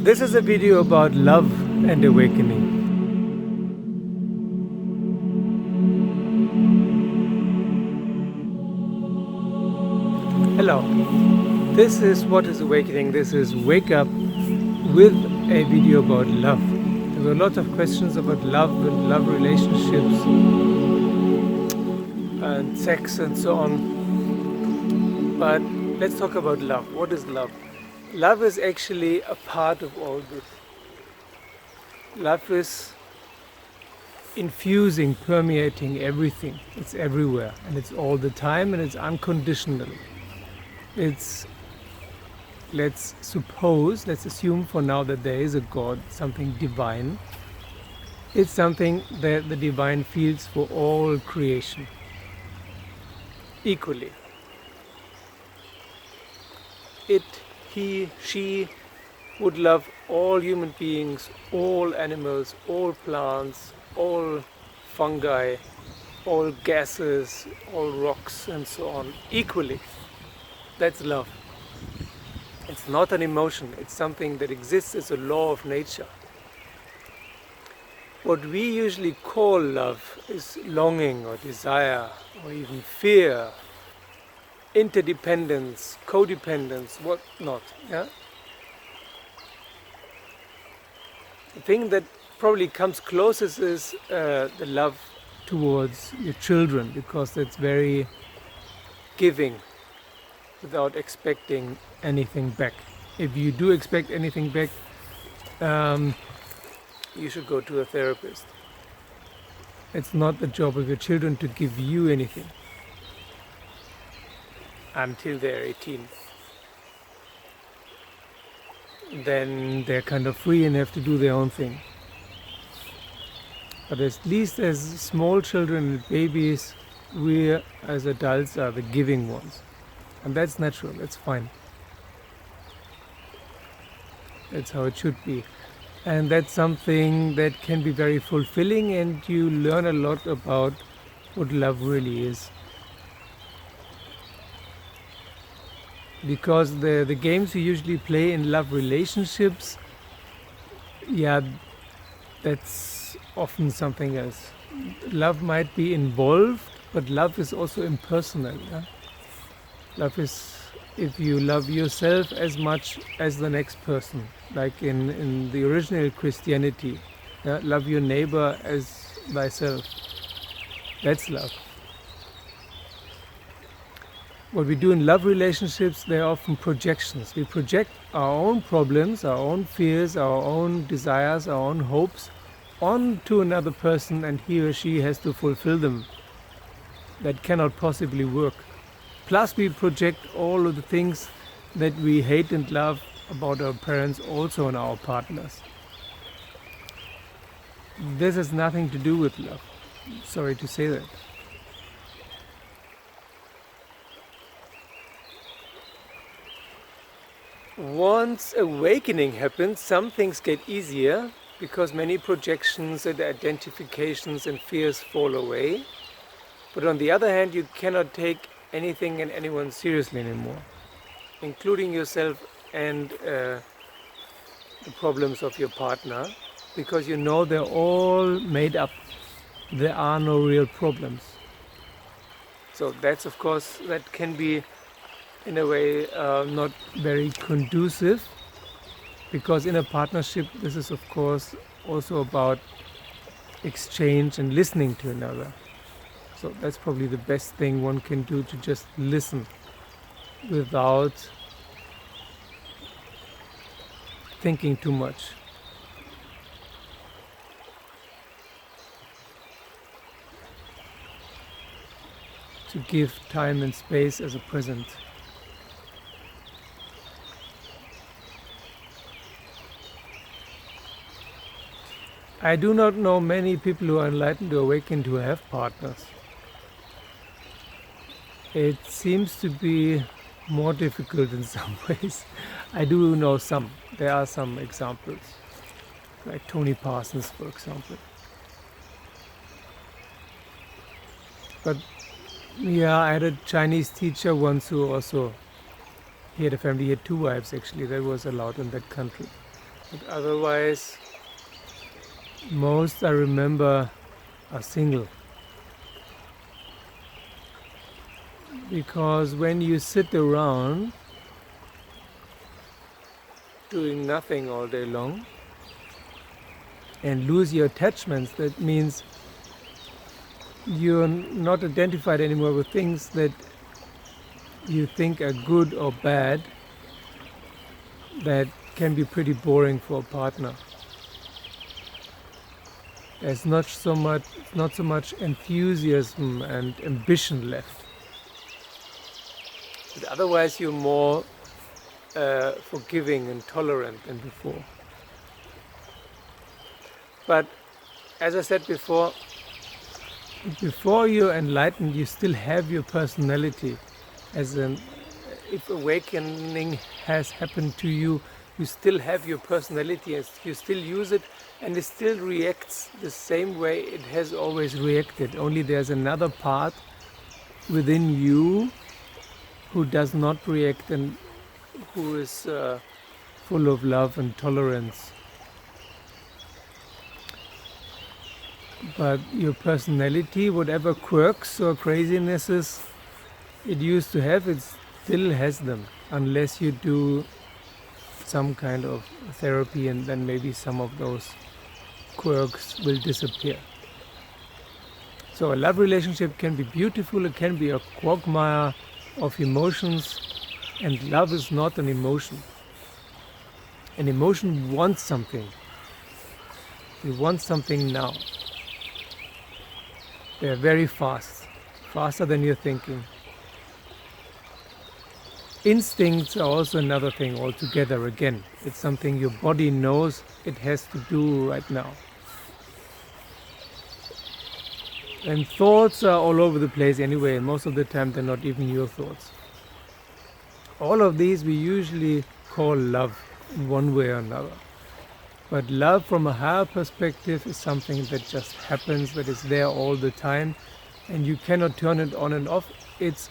This is a video about love and awakening. Hello, this is What is Awakening. This is Wake Up with a video about love. There were lots of questions about love and love relationships and sex and so on. But let's talk about love. What is love? Love is actually a part of all this. Love is infusing, permeating everything. It's everywhere and it's all the time and it's unconditional. It's, let's assume for now that there is a God, something divine. It's something that the divine feels for all creation equally. He, she would love all human beings, all animals, all plants, all fungi, all gases, all rocks and so on, equally. That's love. It's not an emotion, it's something that exists as a law of nature. What we usually call love is longing or desire or even fear, interdependence, codependence, what not. Yeah? The thing that probably comes closest is the love towards your children, because that's very giving without expecting anything back. If you do expect anything back, you should go to a therapist. It's not the job of your children to give you anything until they're 18. Then they're kind of free and have to do their own thing. But at least as small children and babies, we as adults are the giving ones. And that's natural, that's fine. That's how it should be. And that's something that can be very fulfilling, and you learn a lot about what love really is. Because the games you usually play in love relationships, yeah, that's often something else. Love might be involved, but love is also impersonal. Yeah? Love is if you love yourself as much as the next person, like in the original Christianity. Yeah? Love your neighbor as thyself. That's love. What we do in love relationships, they're often projections. We project our own problems, our own fears, our own desires, our own hopes onto another person, and he or she has to fulfill them. That cannot possibly work. Plus we project all of the things that we hate and love about our parents also on our partners. This has nothing to do with love. Sorry to say that. Once awakening happens, some things get easier because many projections and identifications and fears fall away. But on the other hand, you cannot take anything and anyone seriously anymore, including yourself and the problems of your partner, because you know they're all made up. There are no real problems. So that's, of course, that can be in a way not very conducive, because in a partnership this is of course also about exchange and listening to another. So that's probably the best thing one can do, to just listen without thinking too much. To give time and space as a present. I do not know many people who are enlightened or awakened who have partners. It seems to be more difficult in some ways. I do know some. There are some examples, like Tony Parsons, for example. But yeah, I had a Chinese teacher once who also, he had a family, he had 2 wives actually, that was allowed in that country. But otherwise, most I remember are single. Because when you sit around doing nothing all day long and lose your attachments, that means you're not identified anymore with things that you think are good or bad. That can be pretty boring for a partner. There's not so much enthusiasm and ambition left. But otherwise you're more forgiving and tolerant than before. But as I said before you're enlightened, you still have your personality. If awakening has happened to you, you still have your personality, and you still use it, and it still reacts the same way it has always reacted. Only there's another part within you who does not react and who is full of love and tolerance. But your personality, whatever quirks or crazinesses it used to have, it still has them, unless you do some kind of therapy, and then maybe some of those quirks will disappear. So a love relationship can be beautiful, it can be a quagmire of emotions, and love is not an emotion. An emotion wants something. You want something now. They're very fast, faster than you're thinking. Instincts are also another thing altogether. Again, it's something your body knows it has to do right now. And thoughts are all over the place anyway, and most of the time they're not even your thoughts. All of these we usually call love in one way or another. But love from a higher perspective is something that just happens, that is there all the time, and you cannot turn it on and off. It's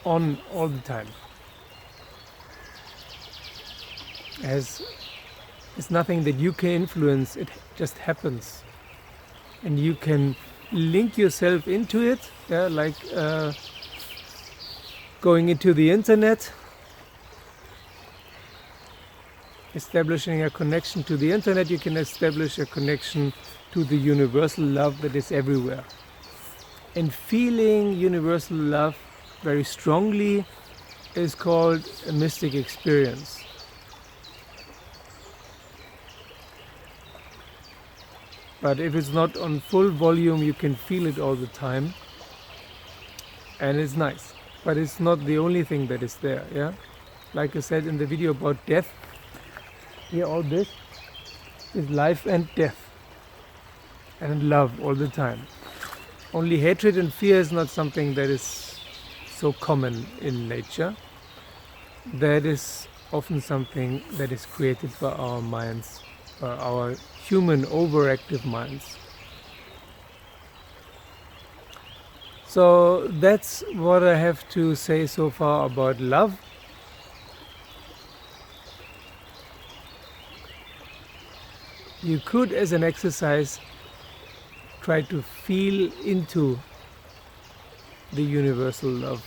on all the time. It's nothing that you can influence, it just happens. And you can link yourself into it, like going into the internet, establishing a connection to the internet. You can establish a connection to the universal love that is everywhere. And feeling universal love very strongly is called a mystic experience. But if it's not on full volume, you can feel it all the time, and it's nice. But it's not the only thing that is there, yeah? Like I said in the video about death, here all this is life and death and love all the time. Only hatred and fear is not something that is so common in nature. That is often something that is created by our minds, our human overactive minds. So that's what I have to say so far about love. You could, as an exercise, try to feel into the universal love.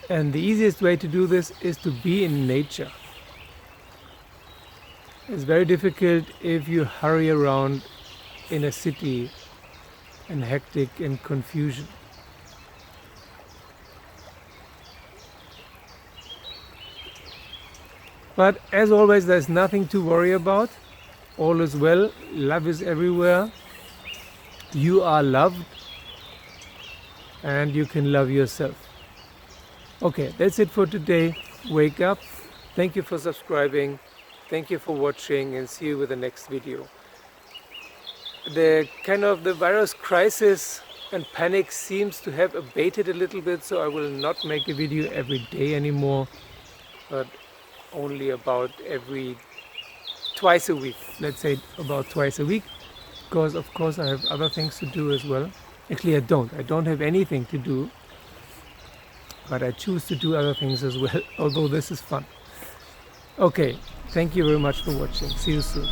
And the easiest way to do this is to be in nature. It's very difficult if you hurry around in a city in hectic and confusion. But as always, there's nothing to worry about. All is well. Love is everywhere. You are loved, and you can love yourself. Okay, that's it for today. Wake up. Thank you for subscribing. Thank you for watching, and see you with the next video. The virus crisis and panic seems to have abated a little bit, so I will not make a video every day anymore, but only about twice a week. Let's say about twice a week, because of course I have other things to do as well. Actually, I don't have anything to do. but I choose to do other things as well, although this is fun. Okay, thank you very much for watching. See you soon.